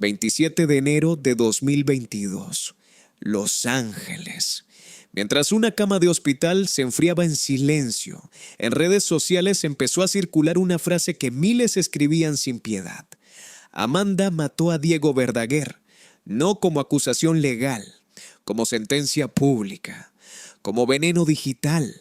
27 de enero de 2022. Los Ángeles. Mientras una cama de hospital se enfriaba en silencio, en redes sociales empezó a circular una frase que miles escribían sin piedad. Amanda mató a Diego Verdaguer, no como acusación legal, como sentencia pública, como veneno digital,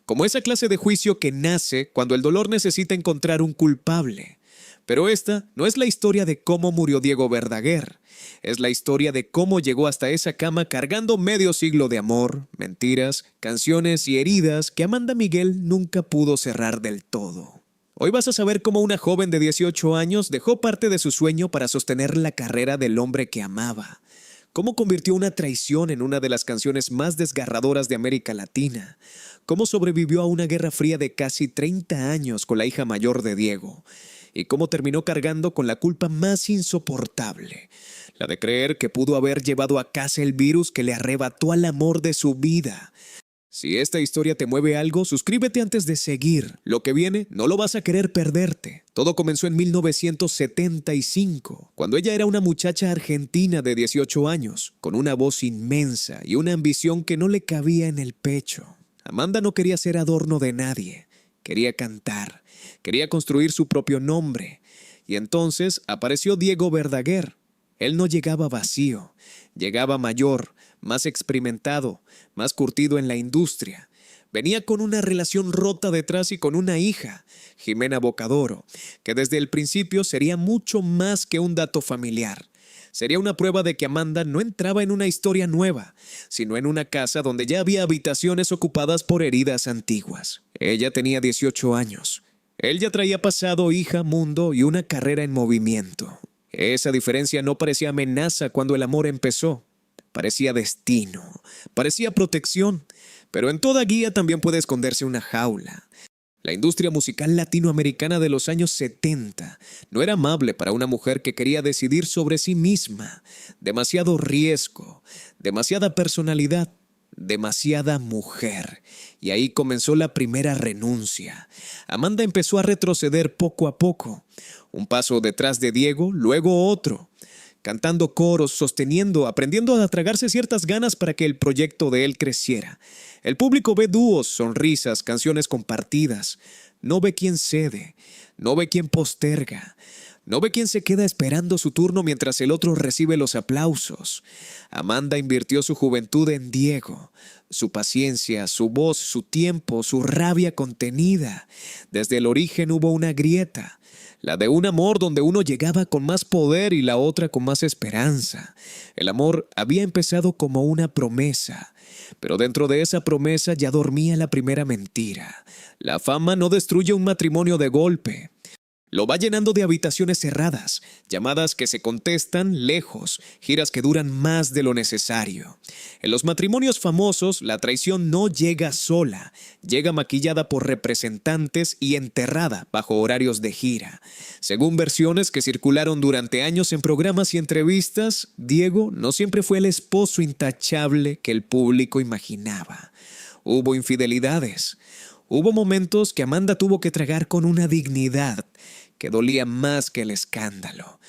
como esa clase de juicio que nace cuando el dolor necesita encontrar un culpable. Pero esta no es la historia de cómo murió Diego Verdaguer, es la historia de cómo llegó hasta esa cama cargando medio siglo de amor, mentiras, canciones y heridas que Amanda Miguel nunca pudo cerrar del todo. Hoy vas a saber cómo una joven de 18 años dejó parte de su sueño para sostener la carrera del hombre que amaba. Cómo convirtió una traición en una de las canciones más desgarradoras de América Latina. Cómo sobrevivió a una guerra fría de casi 30 años con la hija mayor de Diego. Y cómo terminó cargando con la culpa más insoportable, la de creer que pudo haber llevado a casa el virus que le arrebató al amor de su vida. Si esta historia te mueve algo, suscríbete antes de seguir. Lo que viene no lo vas a querer perderte. Todo comenzó en 1975, cuando ella era una muchacha argentina de 18 años, con una voz inmensa y una ambición que no le cabía en el pecho. Amanda no quería ser adorno de nadie. Quería cantar, quería construir su propio nombre. Y entonces apareció Diego Verdaguer. Él no llegaba vacío, llegaba mayor, más experimentado, más curtido en la industria. Venía con una relación rota detrás y con una hija, Jimena Bocadoro, que desde el principio sería mucho más que un dato familiar. Sería una prueba de que Amanda no entraba en una historia nueva, sino en una casa donde ya había habitaciones ocupadas por heridas antiguas. Ella tenía 18 años. Él ya traía pasado, hija, mundo y una carrera en movimiento. Esa diferencia no parecía amenaza cuando el amor empezó. Parecía destino, parecía protección, pero en toda guía también puede esconderse una jaula. La industria musical latinoamericana de los años 70 no era amable para una mujer que quería decidir sobre sí misma. Demasiado riesgo, demasiada personalidad, demasiada mujer. Y ahí comenzó la primera renuncia. Amanda empezó a retroceder poco a poco. Un paso detrás de Diego, luego otro. Cantando coros, sosteniendo, aprendiendo a tragarse ciertas ganas para que el proyecto de él creciera. El público ve dúos, sonrisas, canciones compartidas. No ve quién cede, no ve quién posterga, no ve quién se queda esperando su turno mientras el otro recibe los aplausos. Amanda invirtió su juventud en Diego, su paciencia, su voz, su tiempo, su rabia contenida. Desde el origen hubo una grieta. La de un amor donde uno llegaba con más poder y la otra con más esperanza. El amor había empezado como una promesa, pero dentro de esa promesa ya dormía la primera mentira. La fama no destruye un matrimonio de golpe. Lo va llenando de habitaciones cerradas, llamadas que se contestan lejos, giras que duran más de lo necesario. En los matrimonios famosos, la traición no llega sola, llega maquillada por representantes y enterrada bajo horarios de gira. Según versiones que circularon durante años en programas y entrevistas, Diego no siempre fue el esposo intachable que el público imaginaba. Hubo infidelidades. Hubo momentos que Amanda tuvo que tragar con una dignidad que dolía más que el escándalo.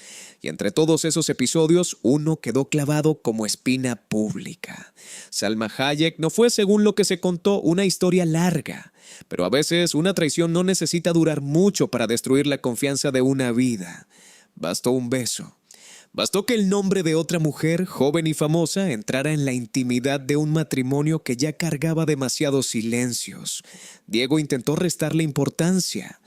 Y entre todos esos episodios, uno quedó clavado como espina pública. Salma Hayek no fue, según lo que se contó, una historia larga. Pero a veces una traición no necesita durar mucho para destruir la confianza de una vida. Bastó un beso. Bastó que el nombre de otra mujer, joven y famosa, entrara en la intimidad de un matrimonio que ya cargaba demasiados silencios. Diego intentó restarle importancia.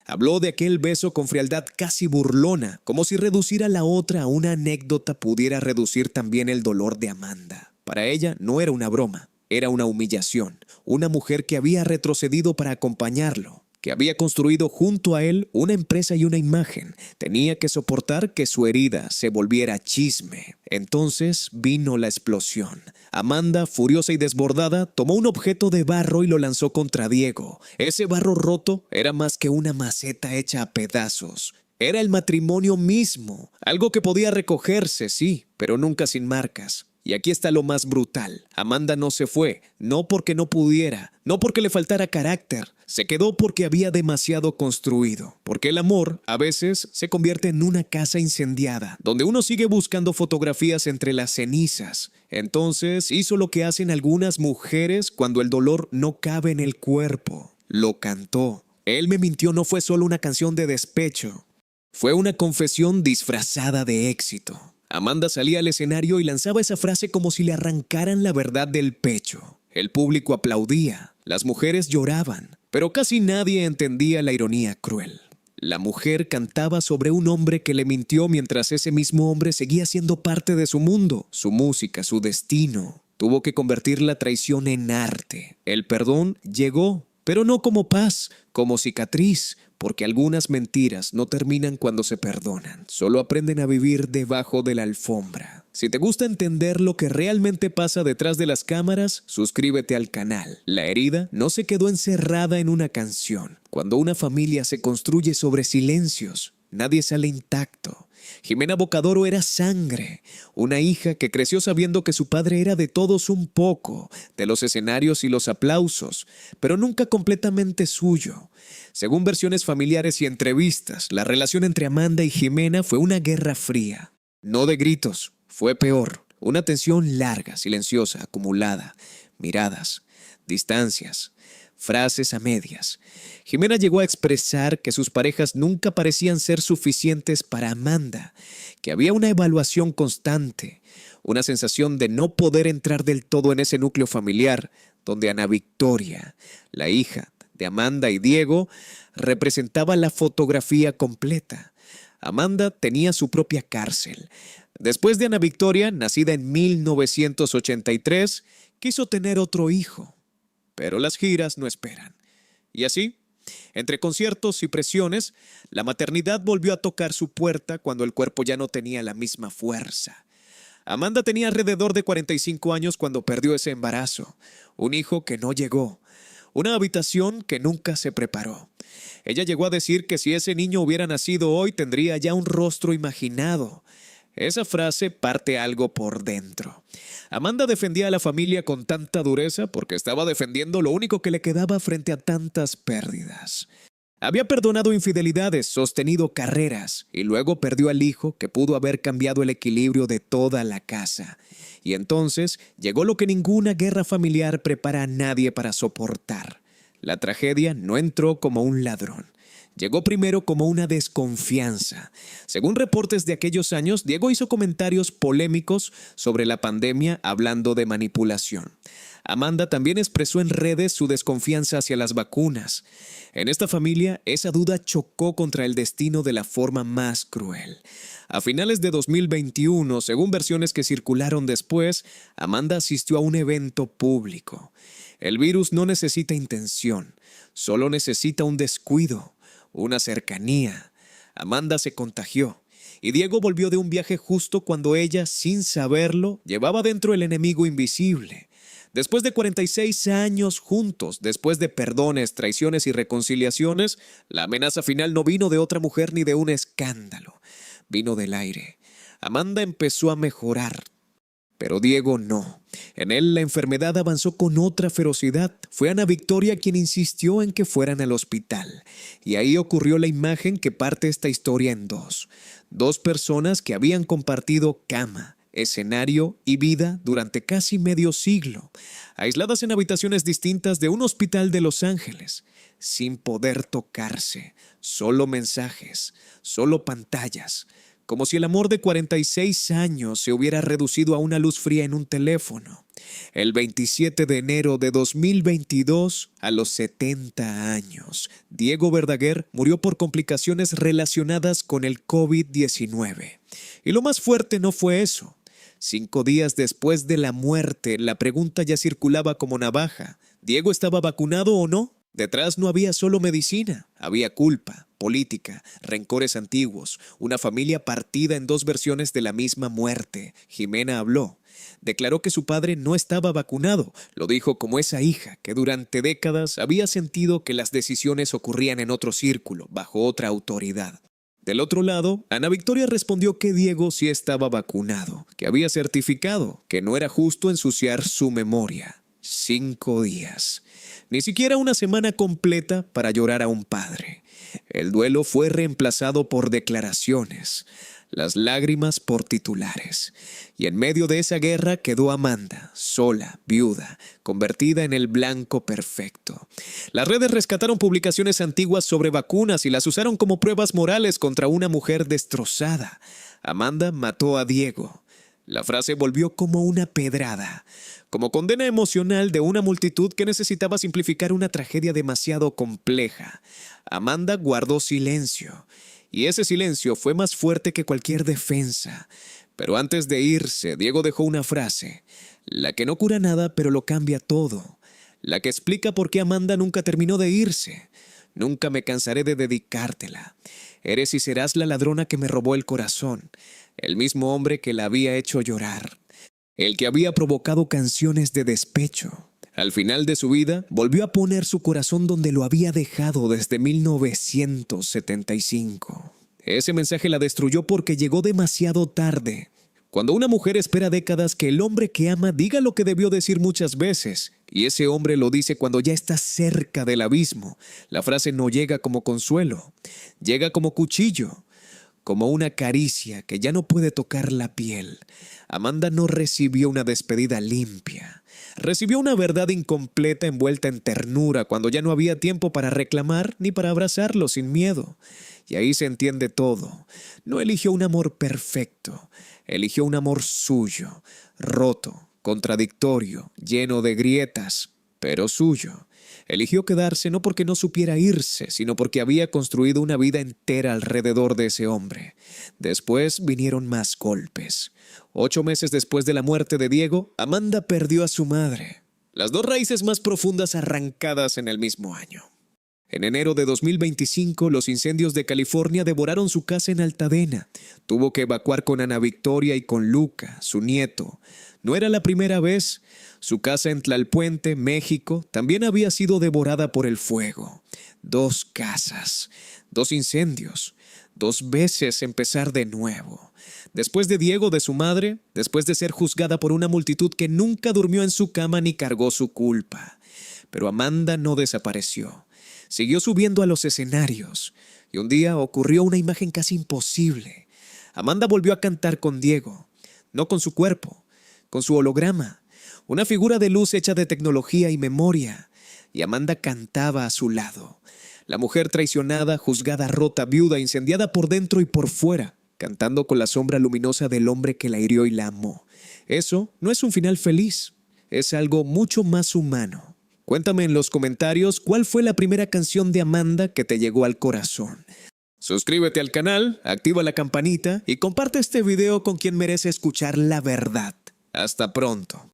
Habló de aquel beso con frialdad casi burlona, como si reducir a la otra a una anécdota pudiera reducir también el dolor de Amanda. Para ella no era una broma, era una humillación. Una mujer que había retrocedido para acompañarlo, que había construido junto a él una empresa y una imagen, tenía que soportar que su herida se volviera chisme. Entonces vino la explosión. Amanda, furiosa y desbordada, tomó un objeto de barro y lo lanzó contra Diego. Ese barro roto era más que una maceta hecha a pedazos. Era el matrimonio mismo, algo que podía recogerse, sí, pero nunca sin marcas. Y aquí está lo más brutal. Amanda no se fue, no porque no pudiera, no porque le faltara carácter, Se quedó porque había demasiado construido, porque el amor a veces se convierte en una casa incendiada, donde uno sigue buscando fotografías entre las cenizas. Entonces hizo lo que hacen algunas mujeres cuando el dolor no cabe en el cuerpo. Lo cantó. Él me mintió no fue solo una canción de despecho, fue una confesión disfrazada de éxito. Amanda salía al escenario y lanzaba esa frase como si le arrancaran la verdad del pecho. El público aplaudía, las mujeres lloraban, pero casi nadie entendía la ironía cruel. La mujer cantaba sobre un hombre que le mintió mientras ese mismo hombre seguía siendo parte de su mundo, su música, su destino. Tuvo que convertir la traición en arte. El perdón llegó, pero no como paz, como cicatriz, porque algunas mentiras no terminan cuando se perdonan, solo aprenden a vivir debajo de la alfombra. Si te gusta entender lo que realmente pasa detrás de las cámaras, suscríbete al canal. La herida no se quedó encerrada en una canción. Cuando una familia se construye sobre silencios, nadie sale intacto. Jimena Bocadoro era sangre, una hija que creció sabiendo que su padre era de todos un poco, de los escenarios y los aplausos, pero nunca completamente suyo. Según versiones familiares y entrevistas, la relación entre Amanda y Jimena fue una guerra fría. No de gritos, fue peor, una tensión larga, silenciosa, acumulada, miradas, distancias, frases a medias. Jimena llegó a expresar que sus parejas nunca parecían ser suficientes para Amanda, que había una evaluación constante, una sensación de no poder entrar del todo en ese núcleo familiar, donde Ana Victoria, la hija de Amanda y Diego, representaba la fotografía completa. Amanda tenía su propia cárcel. Después de Ana Victoria, nacida en 1983, quiso tener otro hijo. Pero las giras no esperan. Y así, entre conciertos y presiones, la maternidad volvió a tocar su puerta cuando el cuerpo ya no tenía la misma fuerza. Amanda tenía alrededor de 45 años cuando perdió ese embarazo, un hijo que no llegó, una habitación que nunca se preparó. Ella llegó a decir que si ese niño hubiera nacido hoy tendría ya un rostro imaginado. Esa frase parte algo por dentro. Amanda defendía a la familia con tanta dureza porque estaba defendiendo lo único que le quedaba frente a tantas pérdidas. Había perdonado infidelidades, sostenido carreras y luego perdió al hijo que pudo haber cambiado el equilibrio de toda la casa. Y entonces llegó lo que ninguna guerra familiar prepara a nadie para soportar. La tragedia no entró como un ladrón. Llegó primero como una desconfianza. Según reportes de aquellos años, Diego hizo comentarios polémicos sobre la pandemia hablando de manipulación. Amanda también expresó en redes su desconfianza hacia las vacunas. En esta familia, esa duda chocó contra el destino de la forma más cruel. A finales de 2021, según versiones que circularon después, Amanda asistió a un evento público. El virus no necesita intención, solo necesita un descuido. Una cercanía. Amanda se contagió y Diego volvió de un viaje justo cuando ella, sin saberlo, llevaba dentro el enemigo invisible. Después de 46 años juntos, después de perdones, traiciones y reconciliaciones, la amenaza final no vino de otra mujer ni de un escándalo. Vino del aire. Amanda empezó a mejorar. Pero Diego no. En él la enfermedad avanzó con otra ferocidad. Fue Ana Victoria quien insistió en que fueran al hospital. Y ahí ocurrió la imagen que parte esta historia en dos. Dos personas que habían compartido cama, escenario y vida durante casi medio siglo, aisladas en habitaciones distintas de un hospital de Los Ángeles, sin poder tocarse, solo mensajes, solo pantallas. Como si el amor de 46 años se hubiera reducido a una luz fría en un teléfono. El 27 de enero de 2022, a los 70 años, Diego Verdaguer murió por complicaciones relacionadas con el COVID-19. Y lo más fuerte no fue eso. 5 días después de la muerte, la pregunta ya circulaba como navaja. ¿Diego estaba vacunado o no? Detrás no había solo medicina, había culpa, política, rencores antiguos, una familia partida en dos versiones de la misma muerte. Jimena habló. Declaró que su padre no estaba vacunado. Lo dijo como esa hija que durante décadas había sentido que las decisiones ocurrían en otro círculo, bajo otra autoridad. Del otro lado, Ana Victoria respondió que Diego sí estaba vacunado, que había certificado, que no era justo ensuciar su memoria. 5 días. Ni siquiera una semana completa para llorar a un padre. El duelo fue reemplazado por declaraciones, las lágrimas por titulares. Y en medio de esa guerra quedó Amanda, sola, viuda, convertida en el blanco perfecto. Las redes rescataron publicaciones antiguas sobre vacunas y las usaron como pruebas morales contra una mujer destrozada. Amanda mató a Diego. La frase volvió como una pedrada, como condena emocional de una multitud que necesitaba simplificar una tragedia demasiado compleja. Amanda guardó silencio, y ese silencio fue más fuerte que cualquier defensa. Pero antes de irse, Diego dejó una frase, la que no cura nada pero lo cambia todo, la que explica por qué Amanda nunca terminó de irse. Nunca me cansaré de dedicártela. Eres y serás la ladrona que me robó el corazón, el mismo hombre que la había hecho llorar, el que había provocado canciones de despecho. Al final de su vida, volvió a poner su corazón donde lo había dejado desde 1975. Ese mensaje la destruyó porque llegó demasiado tarde. Cuando una mujer espera décadas que el hombre que ama diga lo que debió decir muchas veces, y ese hombre lo dice cuando ya está cerca del abismo, la frase no llega como consuelo, llega como cuchillo, como una caricia que ya no puede tocar la piel. Amanda no recibió una despedida limpia. Recibió una verdad incompleta envuelta en ternura cuando ya no había tiempo para reclamar ni para abrazarlo sin miedo. Y ahí se entiende todo. No eligió un amor perfecto. Eligió un amor suyo, roto, contradictorio, lleno de grietas, pero suyo. Eligió quedarse no porque no supiera irse, sino porque había construido una vida entera alrededor de ese hombre. Después vinieron más golpes. 8 meses después de la muerte de Diego, Amanda perdió a su madre. Las dos raíces más profundas arrancadas en el mismo año. En enero de 2025, los incendios de California devoraron su casa en Altadena. Tuvo que evacuar con Ana Victoria y con Luca, su nieto. No era la primera vez. Su casa en Tlalpuente, México, también había sido devorada por el fuego. 2 casas, 2 incendios, 2 veces empezar de nuevo. Después de Diego, de su madre, después de ser juzgada por una multitud que nunca durmió en su cama ni cargó su culpa. Pero Amanda no desapareció. Siguió subiendo a los escenarios, y un día ocurrió una imagen casi imposible. Amanda volvió a cantar con Diego, no con su cuerpo, con su holograma, una figura de luz hecha de tecnología y memoria, y Amanda cantaba a su lado. La mujer traicionada, juzgada, rota, viuda, incendiada por dentro y por fuera, cantando con la sombra luminosa del hombre que la hirió y la amó. Eso no es un final feliz, es algo mucho más humano. Cuéntame en los comentarios cuál fue la primera canción de Amanda que te llegó al corazón. Suscríbete al canal, activa la campanita y comparte este video con quien merece escuchar la verdad. Hasta pronto.